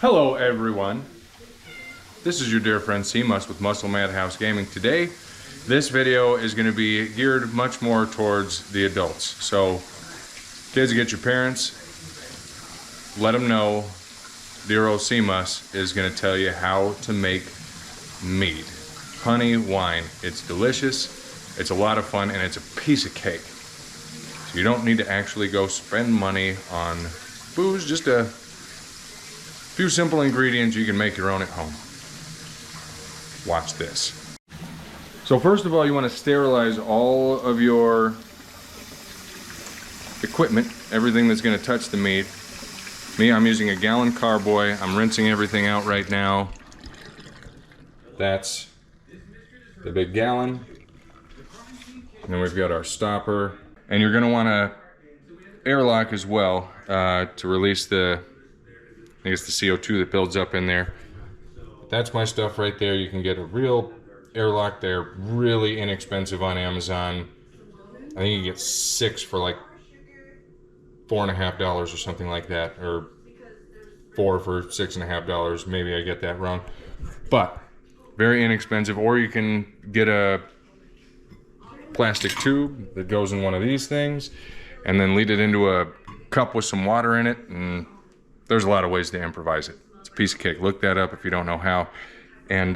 Hello everyone, this is your dear friend C-Mus with Muscle Madhouse Gaming. Today, this video is going to be geared much more towards the adults. So, kids, get your parents, let them know dear old C-Mus is going to tell you how to make mead. Honey wine. It's delicious, it's a lot of fun, and it's a piece of cake. So you don't need to actually go spend money on booze, just a few simple ingredients you can make your own at home. Watch this. So first of all, you want to sterilize all of your equipment, everything that's going to touch the mead. Me, I'm using a gallon carboy. I'm rinsing everything out right now. That's the big gallon. And then we've got our stopper. And you're going to want to airlock as well to release the CO2 that builds up in there. That's my stuff right there. You can get a real airlock there, really inexpensive on Amazon. I think you can get 6 for like $4.50 or something like that, or 4 for $6.50. Maybe I get that wrong, but very inexpensive. Or you can get a plastic tube that goes in one of these things, and then lead it into a cup with some water in it, and there's a lot of ways to improvise it. It's a piece of cake. Look that up if you don't know how. And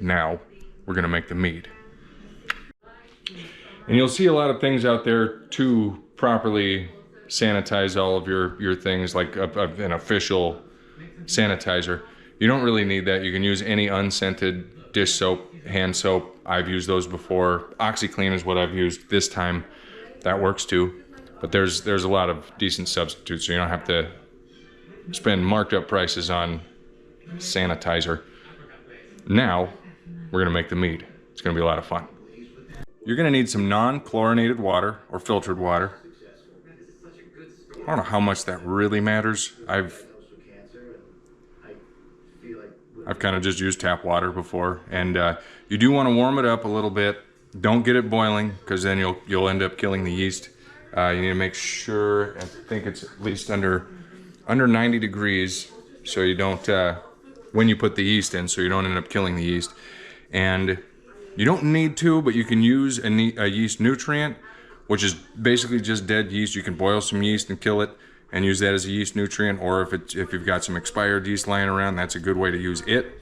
now we're gonna make the mead. And you'll see a lot of things out there to properly sanitize all of your things, like an official sanitizer. You don't really need that. You can use any unscented dish soap, hand soap. I've used those before. OxyClean is what I've used this time. That works too. But there's a lot of decent substitutes, so you don't have to spend marked up prices on sanitizer. Now, we're gonna make the mead. It's gonna be a lot of fun. You're gonna need some non-chlorinated water or filtered water. I don't know how much that really matters. I've kind of just used tap water before, and you do want to warm it up a little bit. Don't get it boiling, because then you'll end up killing the yeast. You need to make sure, I think it's at least under 90 degrees, so you don't, when you put the yeast in, so you don't end up killing the yeast. And you don't need to, but you can use a yeast nutrient, which is basically just dead yeast. You can boil some yeast and kill it and use that as a yeast nutrient, or if you've got some expired yeast lying around, that's a good way to use it.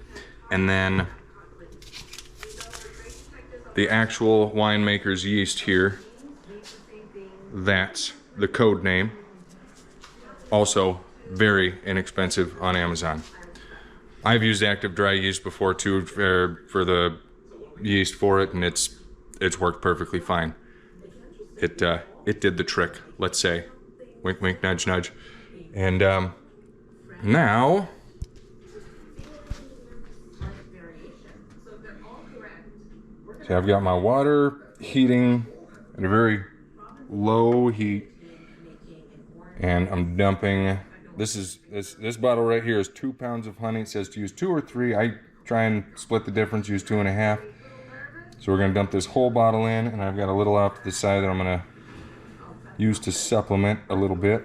And then the actual winemaker's yeast here, that's the code name. Also very inexpensive on Amazon. I've used active dry yeast before too for the yeast for it, and it's worked perfectly fine. It did the trick, let's say. Wink, wink, nudge, nudge. And now see, I've got my water heating at a very low heat, and I'm dumping. This bottle right here is 2 pounds of honey. It says to use 2 or 3. I try and split the difference, use 2.5. So we're gonna dump this whole bottle in, and I've got a little off to the side that I'm gonna use to supplement a little bit.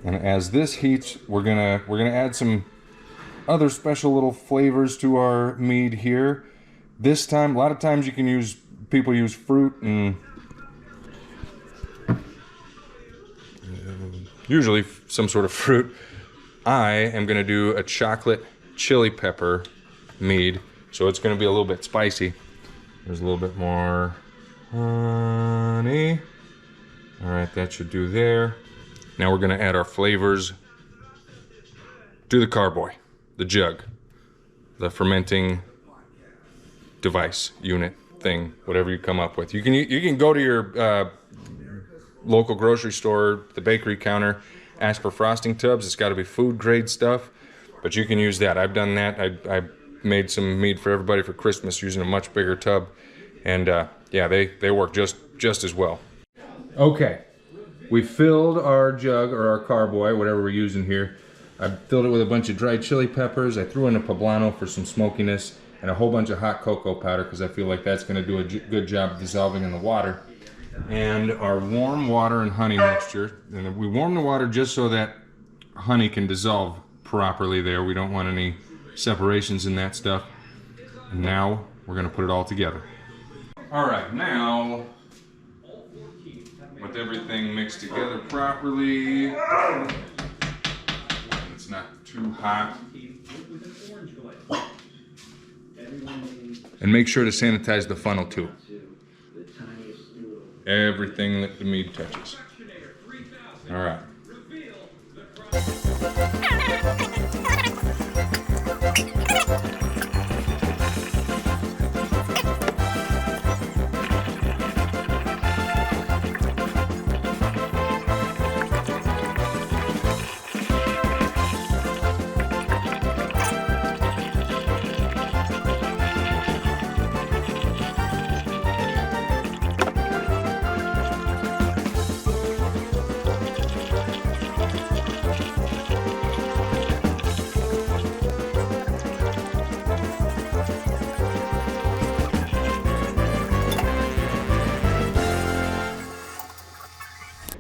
And as this heats, we're gonna add some other special little flavors to our mead here. This time, a lot of times people use fruit, and usually some sort of fruit. I am gonna do a chocolate chili pepper mead, so it's gonna be a little bit spicy. There's a little bit more honey. All right, that should do there. Now we're gonna add our flavors to the carboy, the jug, the fermenting device, unit, thing, whatever you come up with. You can go to your local grocery store, the bakery counter, ask for frosting tubs. It's got to be food grade stuff, but you can use that. I've done that. I made some mead for everybody for Christmas using a much bigger tub, and yeah, they work just as well. Okay, we filled our jug, or our carboy, whatever we're using here. I filled it with a bunch of dried chili peppers. I threw in a poblano for some smokiness, and a whole bunch of hot cocoa powder, because I feel like that's going to do a good job of dissolving in the water. and our warm water and honey mixture. And we warm the water just so that honey can dissolve properly there. We don't want any separations in that stuff. And now we're gonna put it all together. All right, now with everything mixed together properly, it's not too hot. And make sure to sanitize the funnel too. Everything that the mead touches. All right.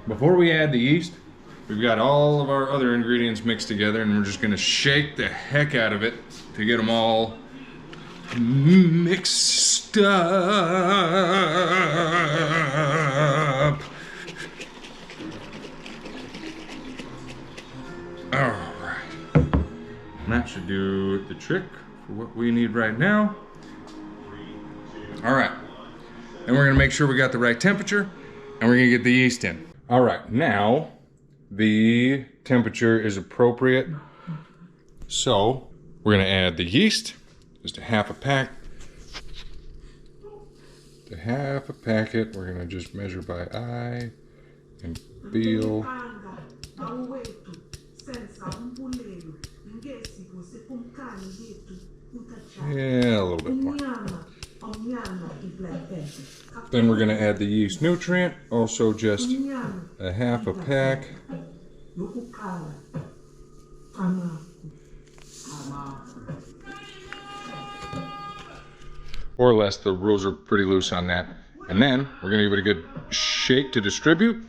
Before we add the yeast, we've got all of our other ingredients mixed together, and we're just gonna shake the heck out of it to get them all mixed up. All right, and that should do the trick for what we need right now. All right, and we're gonna make sure we got the right temperature, and we're gonna get the yeast in. All right, now the temperature is appropriate. So we're gonna add the yeast, just a half a pack. To half a packet, we're gonna just measure by eye and feel. Yeah, a little bit more. Then we're going to add the yeast nutrient, also just a half a pack. Or less, the rules are pretty loose on that. And then we're going to give it a good shake to distribute.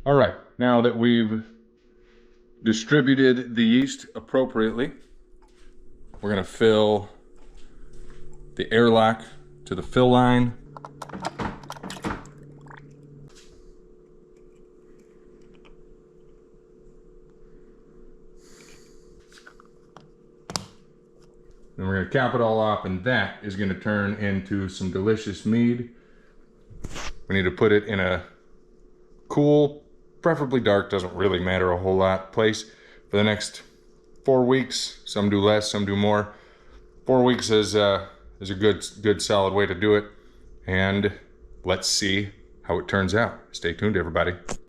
All right, now that we've distributed the yeast appropriately, we're gonna fill the airlock to the fill line. Then we're gonna cap it all off, and that is gonna turn into some delicious mead. We need to put it in a cool, preferably dark, doesn't really matter a whole lot, place for the next 4 weeks. Some do less, some do more. 4 weeks is a good solid way to do it. And let's see how it turns out. Stay tuned, everybody.